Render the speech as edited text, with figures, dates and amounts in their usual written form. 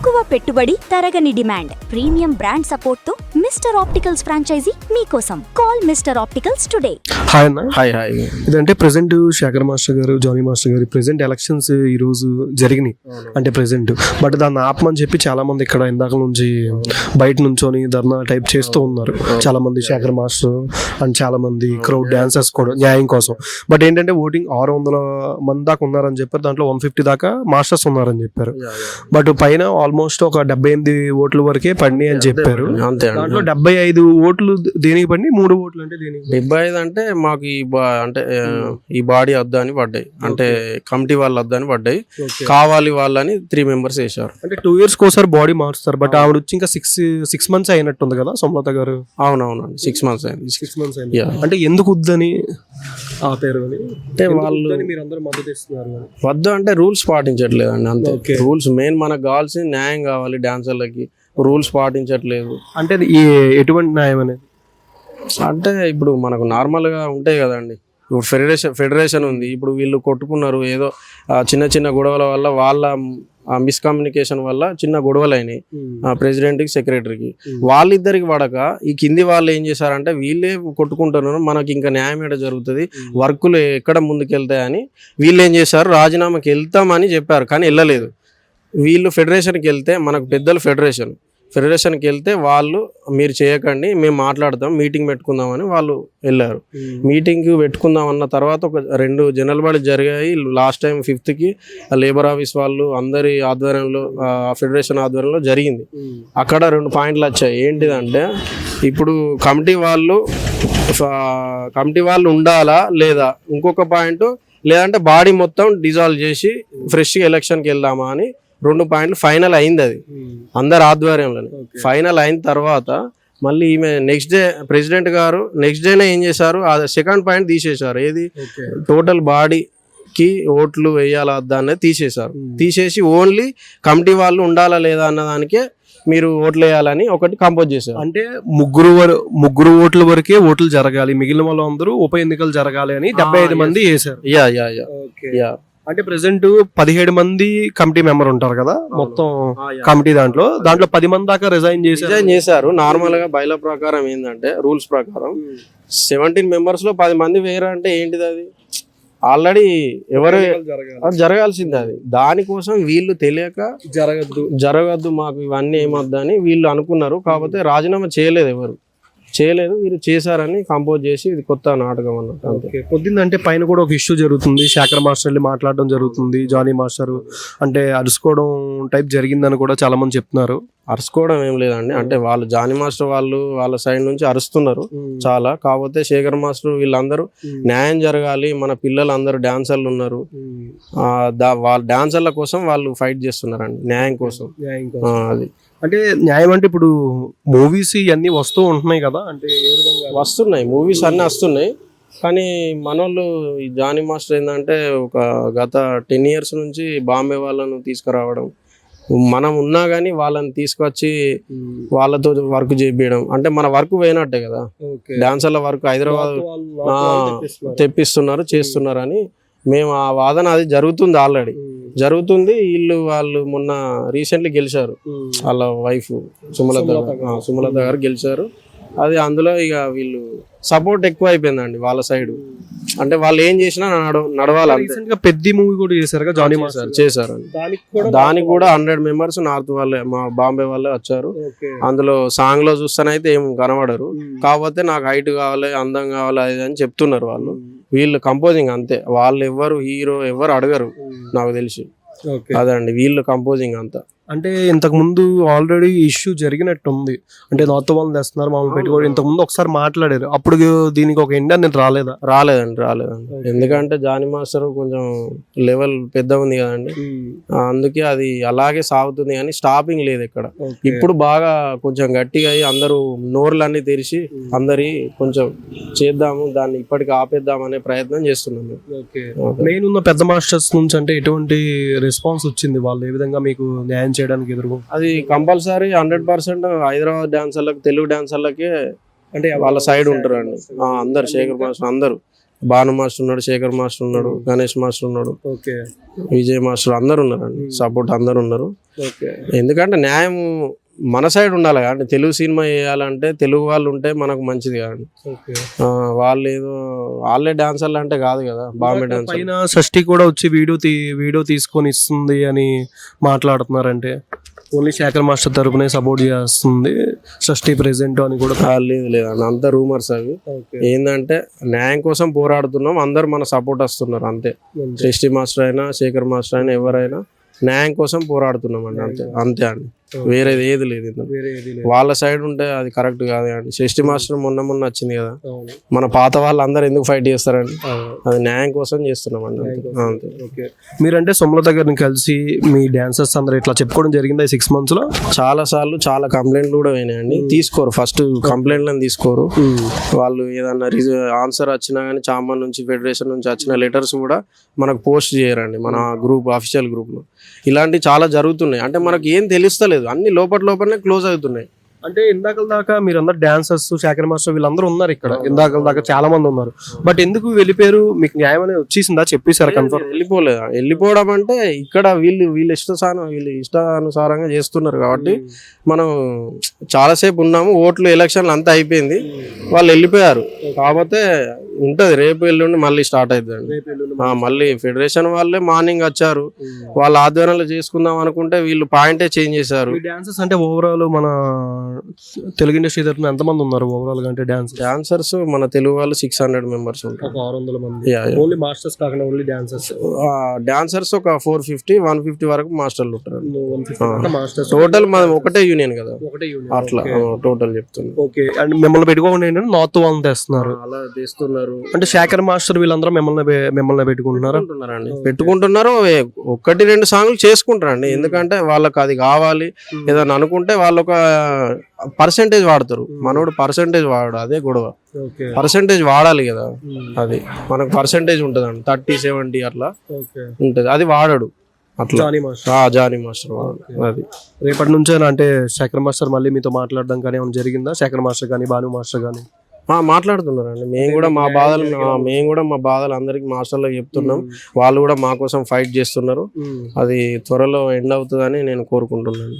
తక్కువ పెట్టుబడి, తరగని డిమాండ్, ప్రీమియం బ్రాండ్ సపోర్ట్ తో మిస్టర్ ఆప్టికల్స్ ఫ్రాంచైజీ మీకోసం. Call mister opticals today. Hi అన్న. Hi hi. ఇదంటే present Shekar master garu, Johnny master garu present elections ఈ రోజు జరిగినాయి అంటే ప్రెసెంట్. బట్ దాన్ని ఆపమని చెప్పి చాలా మంది ఇక్కడ ఇందాక నుంచి బయట నుంచొని ధర్నా టైప్ చేస్తూ ఉన్నారు చాలా మంది. శేఖర్ మాస్టర్ అండ్ చాలా మంది క్రౌడ్ డాన్సర్స్ కూడా న్యాయం కోసం. బట్ ఏంటంటే ఓటింగ్ 600 మంది దాకా ఉన్నారని చెప్పారు. దాంట్లో 150 దాకా మాస్టర్స్ ఉన్నారని చెప్పారు. బట్ పైన ఆల్మోస్ట్ ఒక 78 ఓట్ల వరకే పడినాయి అని చెప్పారు. దాంట్లో 75 ఓట్లు దేనికి పడి, 3 ఓట్లు అంటే దేనికి? 75 అంటే మాకు అంటే ఈ బాడీ వద్దని పడ్డాయి, అంటే కమిటీ వాళ్ళు వద్దని పడ్డాయి. కావాలి వాళ్ళని 3 మెంబర్స్ వేసారు. అంటే 2 years ఒకసారి బాడీ మారుస్తారు. బట్ ఆవిడ వచ్చి ఇంకా 6 months అయినట్టుంది కదా సుమలత గారు. అవునవునండి, 6 months అయింది. 6 months అయింది. అంటే ఎందుకు వద్దని ఆపారు అని అంటే వాళ్ళు మీరు అందరూ మద్దతు ఇస్తున్నారు. వద్దు అంటే రూల్స్ పాటించట్లేదండి అంతే. రూల్స్ మెయిన్, మనకు కావాల్సిన న్యాయం కావాలి. డాన్సర్లకి రూల్స్ పాటించట్లేదు. అంటే ఎటువంటి న్యాయం అనేది అంటే ఇప్పుడు మనకు నార్మల్గా ఉంటాయి కదండి. ఇప్పుడు ఫెడరేషన్ ఉంది. ఇప్పుడు వీళ్ళు కొట్టుకున్నారు, ఏదో చిన్న చిన్న గొడవల వల్ల, వాళ్ళ మిస్కమ్యూనికేషన్ వల్ల చిన్న గొడవలు అయినాయి ప్రెసిడెంట్కి, సెక్రటరీకి. వాళ్ళిద్దరికి పడక ఈ కింది వాళ్ళు ఏం చేశారంటే వీళ్ళే కొట్టుకుంటున్నారు, మనకి ఇంకా న్యాయం ఏడ జరుగుతుంది, వర్కులు ఎక్కడ ముందుకెళ్తాయని వీళ్ళు ఏం చేశారు, రాజీనామాకి వెళ్తామని చెప్పారు కానీ వెళ్ళలేదు. వీళ్ళు ఫెడరేషన్కి వెళ్తే, మనకు పెద్దలు ఫెడరేషన్కి వెళ్తే వాళ్ళు మీరు చేయకండి, మేము మాట్లాడతాం, మీటింగ్ పెట్టుకుందామని వాళ్ళు వెళ్ళారు. మీటింగ్ పెట్టుకుందాం అన్న తర్వాత ఒక 2 జనరల్ బాడీ జరిగాయి. Last time 5th labour office వాళ్ళు అందరి ఆధ్వర్యంలో, ఫెడరేషన్ ఆధ్వర్యంలో జరిగింది. అక్కడ 2 పాయింట్లు వచ్చాయి. ఏంటిదంటే ఇప్పుడు కమిటీ వాళ్ళు ఉండాలా లేదా, ఇంకొక పాయింట్ లేదంటే బాడీ మొత్తం డిజాల్వ్ చేసి ఫ్రెష్గా ఎలక్షన్కి వెళ్దామా అని 2 పాయింట్లు ఫైనల్ అయింది. అది అందరి ఆధ్వర్యంలోనే ఫైనల్ అయిన తర్వాత మళ్ళీ ఈమె నెక్స్ట్ డే ప్రెసిడెంట్ గారు నెక్స్ట్ డేనే ఏం చేశారు, ఆ 2nd పాయింట్ తీసేశారు. ఏది టోటల్ బాడీకి ఓట్లు వేయాలా వద్దా అనేది తీసేసి ఓన్లీ కమిటీ వాళ్ళు ఉండాలా లేదా అన్నదానికే మీరు ఓట్లు వేయాలని ఒకటి కంపోజ్ చేశారు. అంటే ముగ్గురు ఓట్ల వరకే ఓట్లు జరగాలి, మిగిలిన వాళ్ళు అందరూ ఉప ఎన్నికలు జరగాలి అని 75 మంది వేశారు. యా అంటే ప్రెసెంట్ 17 మంది కమిటీ మెంబర్ ఉంటారు కదా మొత్తం కమిటీ. దాంట్లో 10 మంది దాకా రిజైన్ చేశారు. నార్మల్ గా బైలా ప్రకారం ఏంటంటే, రూల్స్ ప్రకారం 17 మెంబర్స్ లో 10 మంది వేరే అంటే ఏంటిది, అది ఆల్రెడీ ఎవరు జరగాల్సింది. అది దానికోసం వీళ్ళు తెలియక జరగద్దు మాకు ఇవన్నీ ఏమొద్దని వీళ్ళు అనుకున్నారు. కాకపోతే రాజీనామా చేయలేదు, వీరు చేశారని కంపోజ్ చేసి ఇది కొత్త నాటకం అన్నట్టు. పొద్దుందంటే పైన కూడా ఒక ఇష్యూ జరుగుతుంది. శేఖర్ మాస్టర్ వెళ్ళి మాట్లాడడం జరుగుతుంది, జానీ మాస్టర్ అంటే అరుచుకోవడం టైప్ జరిగిందని కూడా చాలా మంది చెప్తున్నారు. అరుచుకోవడం ఏం లేదండి, అంటే వాళ్ళు జానీ మాస్టర్ వాళ్ళ సైడ్ నుంచి అరుస్తున్నారు చాలా. కాకపోతే శేఖర్ మాస్టర్ వీళ్ళందరూ న్యాయం జరగాలి, మన పిల్లలు అందరూ డాన్సర్లు ఉన్నారు, వాళ్ళ డాన్సర్ల కోసం వాళ్ళు ఫైట్ చేస్తున్నారండి, న్యాయం కోసం. అది అంటే న్యాయం అంటే ఇప్పుడు మూవీస్ ఇవన్నీ వస్తూ ఉంటున్నాయి కదా, అంటే వస్తున్నాయి మూవీస్ అన్నీ వస్తున్నాయి. కానీ మనోళ్ళు ఈ జానీ మాస్టర్ ఏంటంటే ఒక గత 10 years నుంచి బాంబే వాళ్ళను తీసుకురావడం, మనం ఉన్నా కానీ వాళ్ళని తీసుకొచ్చి వాళ్ళతో వర్క్ చేయించడం, అంటే మన వర్క్ పోయినట్టే కదా. డాన్సర్ల వర్క్ హైదరాబాద్ చేస్తున్నారు అని మేము ఆ వాదన, అది జరుగుతుంది, ఆల్రెడీ జరుగుతుంది. వాళ్ళు మొన్న రీసెంట్లీ గెలిచారు, వాళ్ళ వైఫ్ సుమలత గారు గెలిచారు. అది అందులో ఇక వీళ్ళు సపోర్ట్ ఎక్కువ అయిపోయిందండి వాళ్ళ సైడ్. అంటే వాళ్ళు ఏం చేసినా నడవాలి. పెద్ద మూవీ కూడా చేశారు జానీ మాస్టర్, చేశారండి. దానికి కూడా 100 మెంబర్స్ నార్త్ వాళ్ళే, మా బాంబే వాళ్ళే వచ్చారు. అందులో సాంగ్ లో చూస్తానైతే ఏం కనబడరు. కాకపోతే నాకు హైట్ కావాలి, అందం కావాలి అది అని చెప్తున్నారు వాళ్ళు. వీళ్ళు కంపోజింగ్ అంతే, వాళ్ళు ఎవరు హీరో ఎవరు అడగరు నాకు తెలిసి. అదండి వీళ్ళు కంపోజింగ్ అంతా. అంటే ఇంతకు ముందు ఆల్రెడీ ఇష్యూ జరిగినట్టు ఉంది, అంటే నార్త్ వాళ్ళు తెస్తున్నారు మామూలు పెట్టుకోవడం. ఇంతకు ముందు ఒకసారి మాట్లాడారు, అప్పుడు దీనికి ఒక ఎండ్ అనేది రాలేదండి. ఎందుకంటే జానీ మాస్టర్ కొంచెం లెవెల్ పెద్ద ఉంది కదండి, అందుకే అది అలాగే సాగుతుంది కానీ స్టాపింగ్ లేదు ఇక్కడ. ఇప్పుడు బాగా కొంచెం గట్టిగా అయ్యి అందరూ నోర్లన్నీ తెరిచి అందరి కొంచెం చేద్దాము, దాన్ని ఇప్పటికి ఆపేద్దాం అనే ప్రయత్నం చేస్తున్నాము. మెయిన్ ఉన్న పెద్ద మాస్టర్స్ నుంచి అంటే ఎటువంటి రెస్పాన్స్ వచ్చింది, వాళ్ళు ఏ విధంగా మీకు న్యాయం చేయడానికి ఎదురు? అది కంపల్సరీ 100% హైదరాబాద్ డాన్సర్లకు, తెలుగు డాన్సర్లకే అంటే వాళ్ళ సైడ్ ఉంటారు అండి అందరు. శేఖర్ మాస్టర్ అందరూ భాను మాస్టర్ ఉన్నాడు, శేఖర్ మాస్టర్ ఉన్నాడు, గణేష్ మాస్టర్ ఉన్నాడు, ఓకే విజయ్ మాస్టర్ అందరు ఉన్నారండి. సపోర్ట్ అందరు ఉన్నారు. ఓకే ఎందుకంటే న్యాయం మన సైడ్ ఉండాలి కానీ తెలుగు సినిమా వేయాలంటే తెలుగు వాళ్ళు ఉంటే మనకు మంచిది కానీ ఓకే. వాళ్ళు ఏదో వాళ్ళే డాన్సర్లు అంటే కాదు కదా. బాంబే డాన్సర్ పైన షష్ఠి కూడా వచ్చి వీడియో తీసుకొని ఇస్తుంది అని మాట్లాడుతున్నారంటే ఓన్లీ శేఖర్ మాస్టర్ తరపునే సపోర్ట్ చేస్తుంది షష్ఠి ప్రెసెంట్ అని కూడా. లేదు లేదండి, అంత రూమర్స్ అవి. ఏంటంటే న్యాయం కోసం పోరాడుతున్నాం, అందరు మన సపోర్ట్ వస్తున్నారు అంతే. షష్ఠి మాస్టర్ అయినా శేఖర్ మాస్టర్ అయినా ఎవరైనా న్యాయం కోసం పోరాడుతున్నాం అండి అంతే అంతే అండి. వేరేది ఏది లేదు ఇందులో. వాళ్ళ సైడ్ ఉంటే అది కరెక్ట్ కాదు అండి. షష్ఠి మాస్టర్ మొన్న వచ్చింది కదా, మన పాత వాళ్ళు అందరు ఎందుకు ఫైట్ చేస్తారండి? అది న్యాయం కోసం చేస్తున్నాం అండి అంతే. ఓకే. మీరంటే సోమలత గారిని కలిసి మీ డాన్సర్స్ అందరూ ఇట్లా చెప్పుకోవడం జరిగింది 6 months లో? చాలా సార్లు చాలా కంప్లైంట్లు కూడా అయినాయండి. తీసుకోరు, ఫస్ట్ కంప్లైంట్లను తీసుకోరు. వాళ్ళు ఏదన్నా ఆన్సర్ వచ్చినా కానీ చాంబర్ నుంచి ఫెడరేషన్ నుంచి వచ్చిన లెటర్స్ కూడా మనకు పోస్ట్ చేయరండి మన గ్రూప్ అఫీషియల్ గ్రూప్లో. ఇలాంటివి చాలా జరుగుతున్నాయి. అంటే మనకి ఏం తెలుస్తలేదు, అన్ని లోపలనే క్లోజ్ అవుతున్నాయి. అంటే ఇందాక దాకా మీరందరూ డాన్సర్స్ శేఖర్ మాస్టర్ వీళ్ళందరూ ఉన్నారు ఇక్కడ, ఇందాక దాకా చాలా మంది ఉన్నారు. బట్ ఎందుకు వెళ్ళిపోయారు? మీకు న్యాయం అనేది వచ్చేసిందా? చెప్పేశారు కన్ఫర్మ్? వెళ్ళిపోవడం అంటే ఇక్కడ వీళ్ళు ఇష్టానుసారంగా చేస్తున్నారు కాబట్టి మనం చాలాసేపు ఉన్నాము. ఓట్లు ఎలక్షన్లు అంతా అయిపోయింది, వాళ్ళు వెళ్ళిపోయారు. కాకపోతే ఉంటది రేపు ఎల్లుండి మళ్ళీ స్టార్ట్ అవుతుంది. మళ్ళీ ఫెడరేషన్ వాళ్ళే మార్నింగ్ వచ్చారు, వాళ్ళ ఆధ్వర్యంలో చేసుకుందాం అనుకుంటే వీళ్ళు పాయింటే చేంజ్ చేశారు. డాన్సర్స్ అంటే ఓవరాల్ మన తెలుగు ఇండస్ట్రీ తరఫున ఎంతమంది ఉన్నారు ఓవరాల్ గా? అంటే డాన్సర్స్ మన తెలుగు వాళ్ళు 600 members ఉంటారు. 600 మంది ఓన్లీ మాస్టర్స్ కాకుండా ఓన్లీ డాన్సర్స్. డాన్సర్స్ ఒక 450-150 వరకు మాస్టర్లు ఉంటారు. టోటల్ మనం ఒకటే యూనియన్ కదా, అట్లా టోటల్ చెప్తున్నా. ఓకే. అండ్ మిమ్మల్ని పెట్టుకోకుండా ఏంటంటే నార్త్ వాళ్ళని తెస్తున్నారు, అలా తెస్తున్నారు. అంటే శేఖర్ మాస్టర్ వీళ్ళందరూ మిమ్మల్ని పెట్టుకుంటున్నారు. పెట్టుకుంటున్నారు. 1-2 సాంగ్లు చేసుకుంటారండి, ఎందుకంటే వాళ్ళకి అది కావాలి. ఏదైనా అనుకుంటే వాళ్ళు ఒక పర్సెంటేజ్ వాడతారు, మనోడు పర్సెంటేజ్ వాడు, అదే గొడవ. పర్సెంటేజ్ వాడాలి కదా, అది మనకు పర్సెంటేజ్ ఉంటుంది అండి 30-70 అట్లా ఉంటది, అది వాడడు అట్లా. జానీ మాస్టర్ వాడు. అది రేపటి నుంచే అంటే శేఖర్ మాస్టర్ మళ్ళీ మీతో మాట్లాడడం కానీ ఏమైనా జరిగిందా? శేఖర్ మాస్టర్ కానీ భాను మాస్టర్ కానీ మాట్లాడుతున్నారండి. మేము కూడా మా బాధలు అందరికి మాస్టర్లకు చెప్తున్నాం. వాళ్ళు కూడా మా కోసం ఫైట్ చేస్తున్నారు. అది త్వరలో ఎండ్ అవుతుందని నేను కోరుకుంటున్నాను.